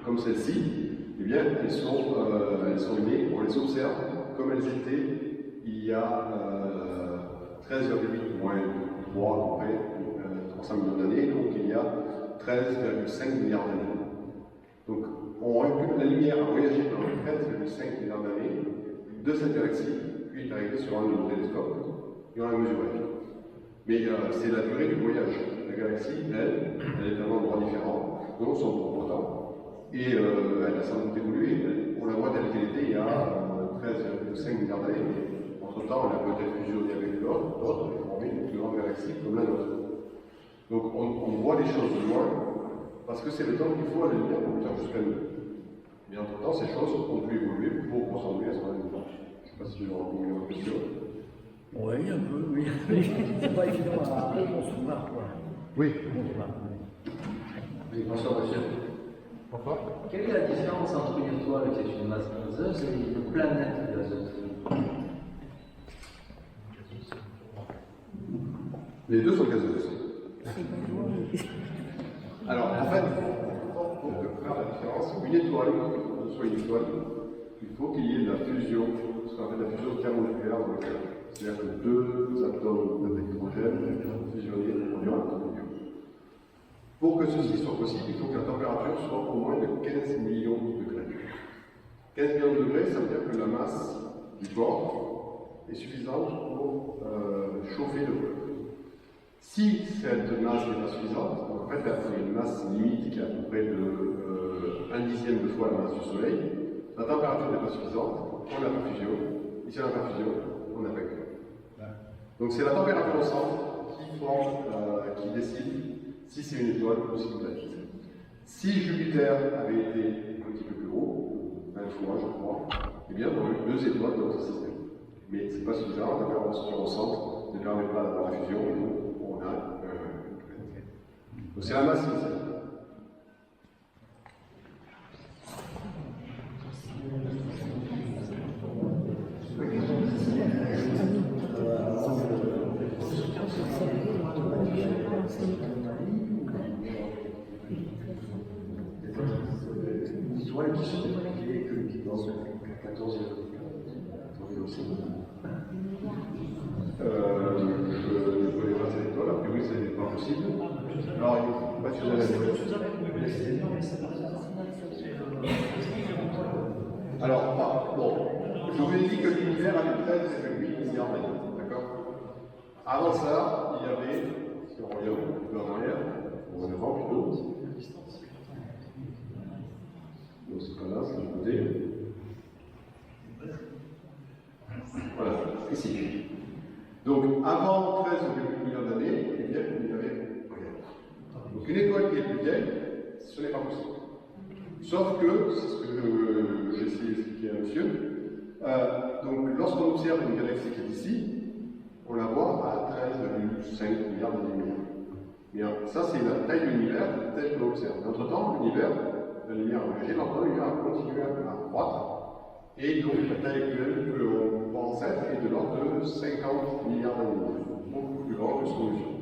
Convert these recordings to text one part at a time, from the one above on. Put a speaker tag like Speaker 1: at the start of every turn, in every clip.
Speaker 1: comme celle-ci, eh bien, elles sont nées, on les observe comme elles étaient il y a 13,8 moins 3 à peu près, 300 millions d'années, donc il y a 13,5 milliards d'années. Donc, la lumière a voyagé pendant 13,5 milliards d'années de cette galaxie, puis est arrivée sur un de nos télescopes, et on l'a mesuré. Mais c'est la durée du voyage. La galaxie, elle est à un endroit différent, donc son propre temps, et elle a sans doute évolué. On la voit telle qu'elle était il y a 13,5 milliards d'années, mais entre-temps, elle a peut-être fusionné avec d'autres, et formé une plus grande galaxie comme la nôtre. Donc on voit les choses de loin, parce que c'est le temps qu'il faut à la lumière pour venir jusqu'à nous. Mais entre-temps, ces choses ont pu évoluer pour ressembler à ce qu'on a vu. Je ne sais pas si je réponds à votre question.
Speaker 2: Oui, un peu, oui. C'est pas évident à concevoir, quoi.
Speaker 1: Oui.
Speaker 3: Oui, bonsoir, monsieur.
Speaker 1: Pourquoi?
Speaker 3: Quelle est la différence entre une étoile qui est une masse gazeuse et une planète gazeuse?
Speaker 1: Les deux sont gazeuses. Alors, en fait, pour faire la différence, une étoile, soit une étoile, il faut qu'il y ait de la fusion, ce qu'on appelle la fusion thermonucléaire dans le cœur. C'est-à-dire que deux atomes d'hydrogène vont fusionner pour produire un atome d'hélium. Pour que ceci soit possible, il faut que la température soit au moins de 15 millions de degrés. 15 millions de degrés, ça veut dire que la masse du corps est suffisante pour chauffer le corps. Si cette masse n'est pas suffisante, donc en fait, il y a une masse limite qui est à peu près de 1/10 de fois la masse du Soleil, la température n'est pas suffisante, on n'a pas fusion, et si on n'a pas fusion, on n'a pas que. Donc c'est la température au centre qui décide si c'est une étoile ou si c'est une planète. Si Jupiter avait été un petit peu plus haut, 20 fois je crois, eh bien on aurait eu deux étoiles dans notre système. Mais ce n'est pas suffisant, la température au centre ne permet pas d'avoir la fusion, et donc on a une planète. Donc c'est la masse initiale.
Speaker 3: Les étoiles qui sont développées que le Big Bang, 14 aussi.
Speaker 1: Je ne connais pas cette étoile, a priori ce n'est pas possible. Alors il faut pas fusionner la Alors, bon, je vous ai dit que l'univers avait 13,8 milliards d'années, d'accord? Avant ça, il y avait, si on regarde un peu en arrière, ou en avant plutôt, donc c'est pas là, c'est du côté. Voilà, ici. Donc, avant 13,8 milliards d'années, eh bien, il n'y avait rien. Donc, une étoile qui est plus vieille, ce n'est pas possible. Sauf que, c'est ce que j'ai essayé d'expliquer à monsieur, donc, lorsqu'on observe une galaxie qui est ici, on la voit à 13,5 milliards d'années-lumière. Bien, ça, c'est la taille de l'univers tel que l'on observe. Entre-temps, l'univers, la lumière a voyagé, l'entre l'univers a continué à croître. Et donc la taille actuelle que l'on pense être est de l'ordre de 50 milliards d'années, beaucoup plus grand que ce qu'on mesure.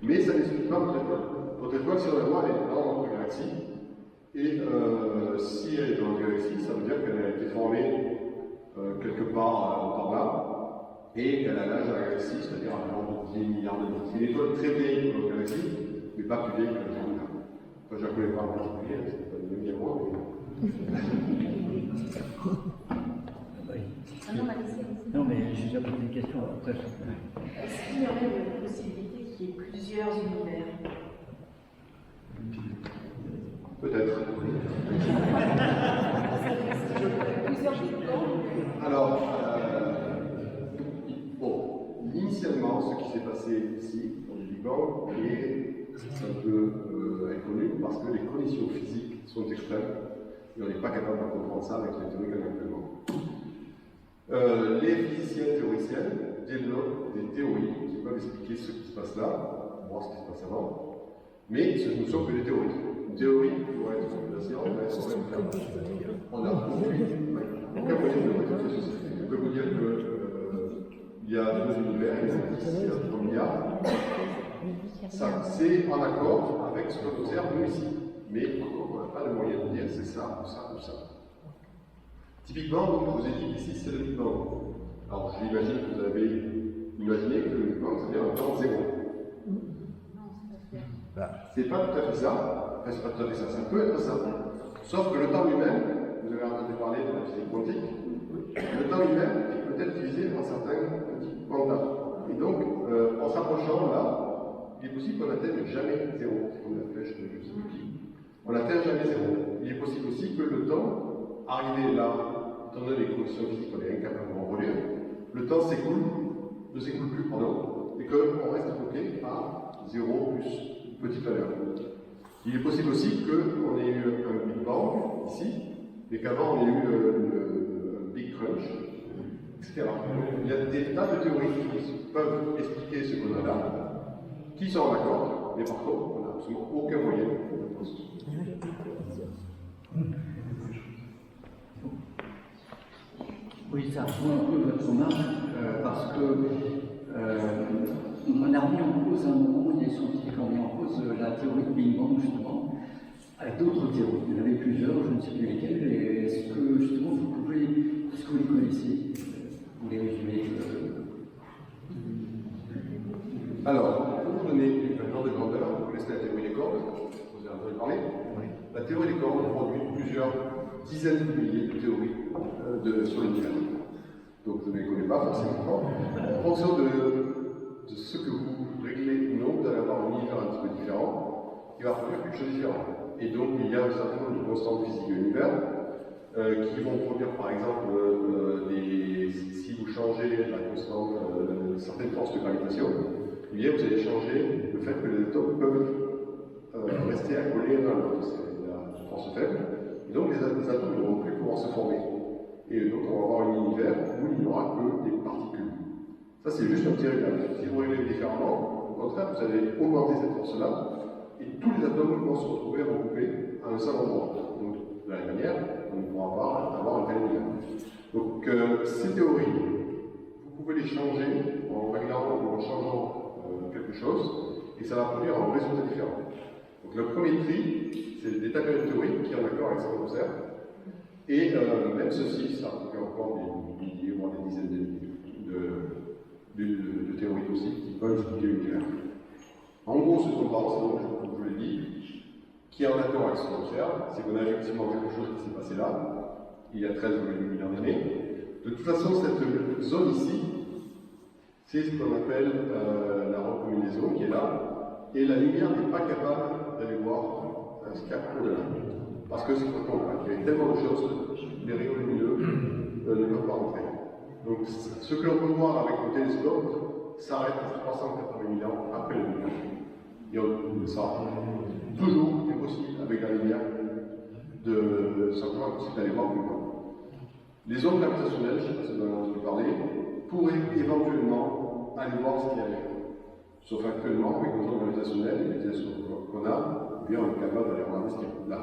Speaker 1: Mais ça n'explique pas notre étoile. Notre étoile, si on la voit, elle est dans notre galaxie. Et si elle est dans notre galaxie, ça veut dire qu'elle a été formée quelque part par là, et qu'elle a l'âge de la galaxie, c'est-à-dire à l'ordre de 10 milliards d'années. C'est une étoile très vieille pour notre galaxie, mais pas plus vieille que la Terre. Enfin, je ne la connais pas en particulier, c'est pas une demi à moi, mais...
Speaker 2: Non, mais j'ai déjà posé des questions.
Speaker 4: Est-ce qu'il y aurait une possibilité qu'il y ait plusieurs univers?
Speaker 1: Peut-être.
Speaker 4: Plusieurs univers?
Speaker 1: Alors, bon, initialement, ce qui s'est passé ici, dans le Big Bang, est un peu inconnu parce que les conditions physiques sont extrêmes et on n'est pas capable de comprendre ça avec les théories qu'on a actuellement. Les physiciens théoriciens développent des théories qui peuvent expliquer ce qui se passe là, voir ce qui se passe avant, mais ce ne sont que des théories. Une théorie, pour être de la science, on a aucun moyen de mettre ceci. Je peux vous dire qu'il y a deux univers, il y a 10, il y a 3 milliards. Ça, c'est en accord avec ce qu'on observe nous ici. Mais pas de moyen de dire c'est ça, ou ça, ou ça. Typiquement, donc, je vous ai dit ici, c'est le Big Bang. Alors, j'imagine que vous avez imaginé que le Big Bang, c'est-à-dire un temps zéro. C'est pas tout à fait ça. Enfin, c'est pas tout à fait ça. Ça peut être ça. Sauf que le temps lui-même, vous avez entendu parler de la physique quantique, le temps lui-même est peut-être divisé par certains petits quantas. Et donc, en s'approchant là, il est possible qu'on n'atteigne jamais zéro. C'est comme la flèche de je sais plus qui. On n'atteint jamais zéro. Il est possible aussi que le temps, arrivé là, étant donné les conditions physiques qu'on est incapable de reproduire, le temps ne s'écoule plus, pardon, et qu'on reste bloqué à 0 plus une petite valeur. Il est possible aussi qu'on ait eu un Big Bang ici, et qu'avant on ait eu un Big Crunch, etc. Il y a des tas de théories qui peuvent expliquer ce qu'on a là, qui sont en accord, mais par contre, on n'a absolument aucun moyen de poster.
Speaker 2: Oui, ça rejoint un peu votre remarque, parce que on a remis en cause à un moment, les scientifiques ont mis en cause la théorie de Big Bang, justement, avec d'autres théories. Il y en avait plusieurs, je ne sais plus lesquelles, et est-ce que, justement, est-ce que vous les connaissez? Vous les résumez
Speaker 1: Alors, pour vous donner un ordre de grandeur, vous connaissez la théorie des cordes, vous avez entendu parler? Oui. La théorie des cordes produit plusieurs dizaines de milliers de théories sur l'univers. Donc je ne les connais pas forcément. En fonction de ce que vous réglez ou non, vous allez avoir un univers un petit peu différent qui va produire quelque chose de différent. Et donc il y a un certain nombre de constantes physiques de l'univers qui vont produire par exemple si vous changez la constante, certaines forces de gravitation, eh bien, vous allez changer le fait que les atomes peuvent rester accolés l'un à l'autre. C'est la force faible. Et donc les atomes ne vont plus pouvoir se former. Et donc on va avoir un univers où il n'y aura que des particules. Ça c'est juste un petit réglage. Si vous réglez différemment, au contraire, vous allez augmenter cette force-là, et tous les atomes vont se retrouver regroupés à un seul endroit. Donc de la même manière, on ne pourra pas avoir un tel univers. Donc ces théories, vous pouvez les changer en réglant ou en changeant quelque chose, et ça va produire un résultat différent. Donc le premier tri, c'est des tableaux de théorie qui sont en accord avec ce qu'on observe. Et même ceci, ça produit encore des milliers, voire des dizaines de milliers de théories aussi qui peuvent expliquer l'univers. En gros, ce qu'on pense, donc, je vous l'ai dit, qui est en accord avec ce qu'on observe, c'est qu'on a effectivement quelque chose qui s'est passé là, il y a 13 milliards d'années. De toute façon, cette zone ici, c'est ce qu'on appelle la recombinaison qui est là, et la lumière n'est pas capable d'aller voir ce qu'il y a au-delà. Parce que c'est complètement opaque. Il y a tellement de choses que les rayons lumineux ne peuvent pas rentrer. Donc, ce que l'on peut voir avec le télescope s'arrête à 380 000 ans après le lumière. Et ça, toujours est possible avec la lumière simplement impossible d'aller voir plus loin. Les ondes gravitationnelles, je ne sais pas si vous en avez entendu parler, pourraient éventuellement aller voir ce qu'il y a ailleurs. Sauf actuellement, avec nos ondes gravitationnelles et les télescopes qu'on a, eh bien, on est capable d'aller regarder ce qu'il y a là,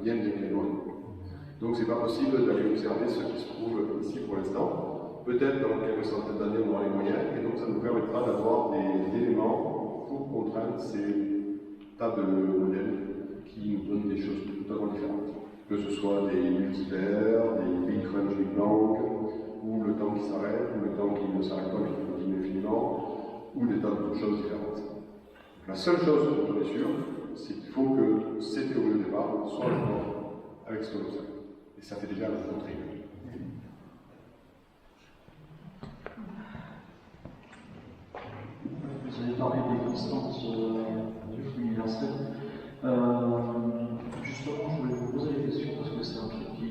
Speaker 1: bien loin. Donc, c'est pas possible d'aller observer ce qui se trouve ici pour l'instant. Peut-être dans quelques centaines d'années, on aura les moyens, et donc ça nous permettra d'avoir des éléments pour contraindre ces tas de modèles qui nous donnent des choses totalement différentes. Que ce soit des multivers, des Big Crunch, Big Bang, ou le temps qui s'arrête, ou le temps qui ne s'arrête pas mais qui continue infiniment, ou des tas de choses différentes. Donc, la seule chose dont on est sûr, c'est qu'il faut que ces théories de départ soient en accord avec ce qu'on observe. Et ça fait déjà un contribuer.
Speaker 5: Vous avez parlé des constantes du flux universel. Justement, je voulais vous poser des questions parce que c'est un truc qui.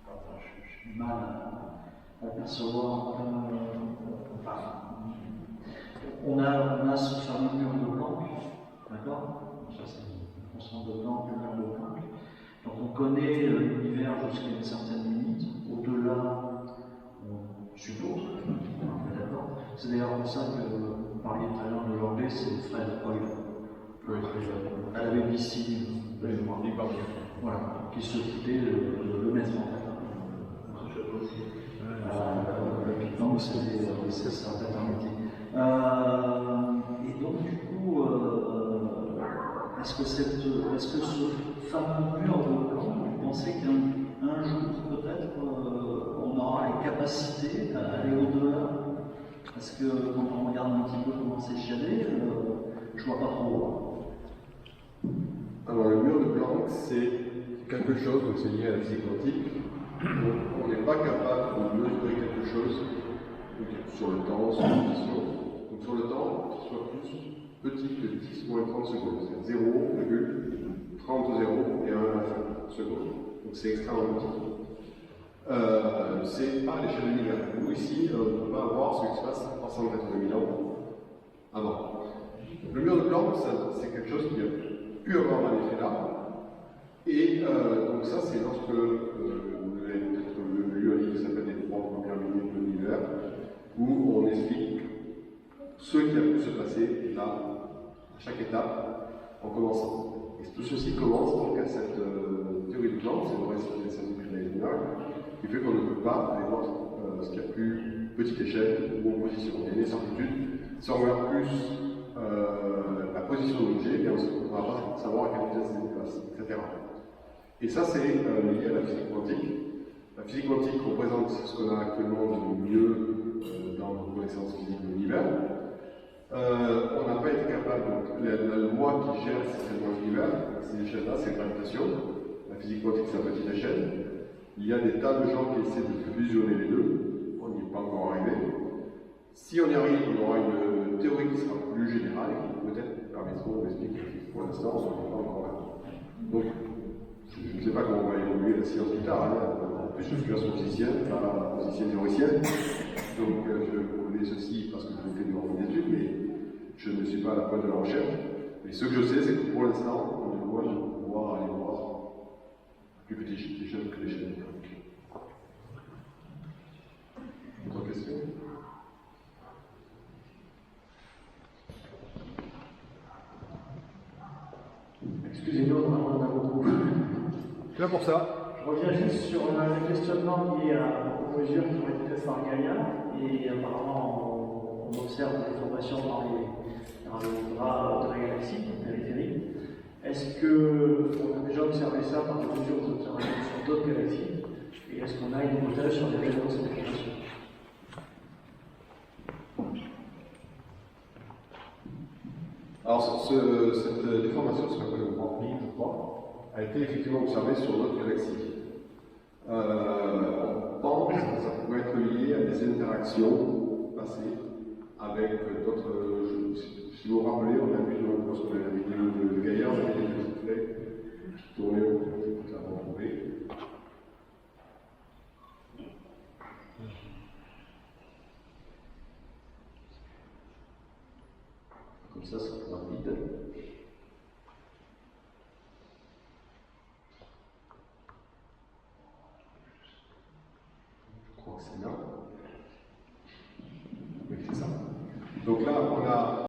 Speaker 5: Enfin, je suis mal à percevoir. On a ce fameux mur de Planck, d'accord? Ça, c'est une constante de Planck, le mur de Planck. Donc, on connaît l'univers jusqu'à une certaine limite. Au-delà, on suppose. D'accord? C'est d'ailleurs pour ça que vous parliez tout à l'heure de l'anglais, c'est Fred Hoyle. À la BBC, voilà, qui se foutait de le mettre en fait. Le Big Bang, c'est sa paternité. Et donc, du coup, est-ce que ce fameux mur de blanc, vous pensez qu'un jour, peut-être, on aura les capacités à aller au-delà? Parce que quand on regarde un petit peu comment c'est chiadé, je vois pas trop.
Speaker 1: Alors le mur de Planck, c'est quelque chose, donc c'est lié à la physique quantique. Donc on n'est pas capable de mesurer quelque chose sur le temps, sur la position. Donc sur le temps, qui soit plus petit que 10 moins 30 secondes. C'est 0,30 et 1 à la fin seconde. Donc c'est extrêmement petit. C'est pas à l'échelle de l'univers. Nous ici, on ne peut pas voir ce qui se passe 380 000 ans avant. Donc, le mur de Planck, c'est quelque chose qui a pu avoir un effet là. Et donc ça, c'est lorsque vous avez peut-être lu un livre qui s'appelle Les 3 premières minutes de l'univers, où on explique ce qui a pu se passer là, à chaque étape, en commençant. Et tout ceci commence donc à cette théorie de Planck, c'est le reste des scientifiques de l'univers, qui fait qu'on ne peut pas aller voir ce qu'il y a plus petite échelle ou en position. Il y a une incertitude. Si on regarde plus la position de l'objet, on ne pourra pas savoir à quelle vitesse il se déplace, etc. Et ça, c'est lié à la physique quantique. La physique quantique représente ce qu'on a actuellement de mieux dans nos connaissances physiques de l'univers. On n'a pas été capable, donc la loi qui gère essentiellement l'univers, ces échelles-là, c'est la gravitation. La physique quantique, c'est à petite échelle. Il y a des tas de gens qui essaient de fusionner les deux. On n'y est pas encore arrivé. Si on y arrive, on aura une théorie qui sera plus générale et qui peut-être permettra d'expliquer. Pour l'instant, on n'est pas encore là. Donc, je ne sais pas comment va évoluer la science plus tard. En plus, je suis astrophysicien, pas physicien théoricien. Donc, je connais ceci parce que j'ai fait des études, mais je ne suis pas à la pointe de la recherche. Mais ce que je sais, c'est que pour l'instant, on est loin de pouvoir aller voir plus petite échelle que l'échelle de Planck. Autre question?
Speaker 6: Excusez-nous, on a beaucoup.
Speaker 1: C'est là pour ça.
Speaker 6: Je reviens juste sur le questionnement lié aux mesures qui ont été faites par Gaïa. Et apparemment, on observe des formations dans les bras de la galaxie, périphérique. Est-ce qu'on a déjà observé ça par des mesures d'observation sur d'autres galaxies? Et est-ce qu'on a une hypothèse sur les raisons de cette information?
Speaker 1: Alors, cette déformation, ce qu'on appelle le Grand Prix, je crois, a été effectivement observée sur d'autres galaxies. On pense que ça pourrait être lié à des interactions passées avec d'autres. Si vous vous rappelez, on a vu lorsqu'on a la vidéo de Gaïa, on avait des petites flèches qui tournaient autour, je peux la retrouver. Comme ça sera rapide. Je crois que c'est là. Oui, c'est ça. Donc là, on a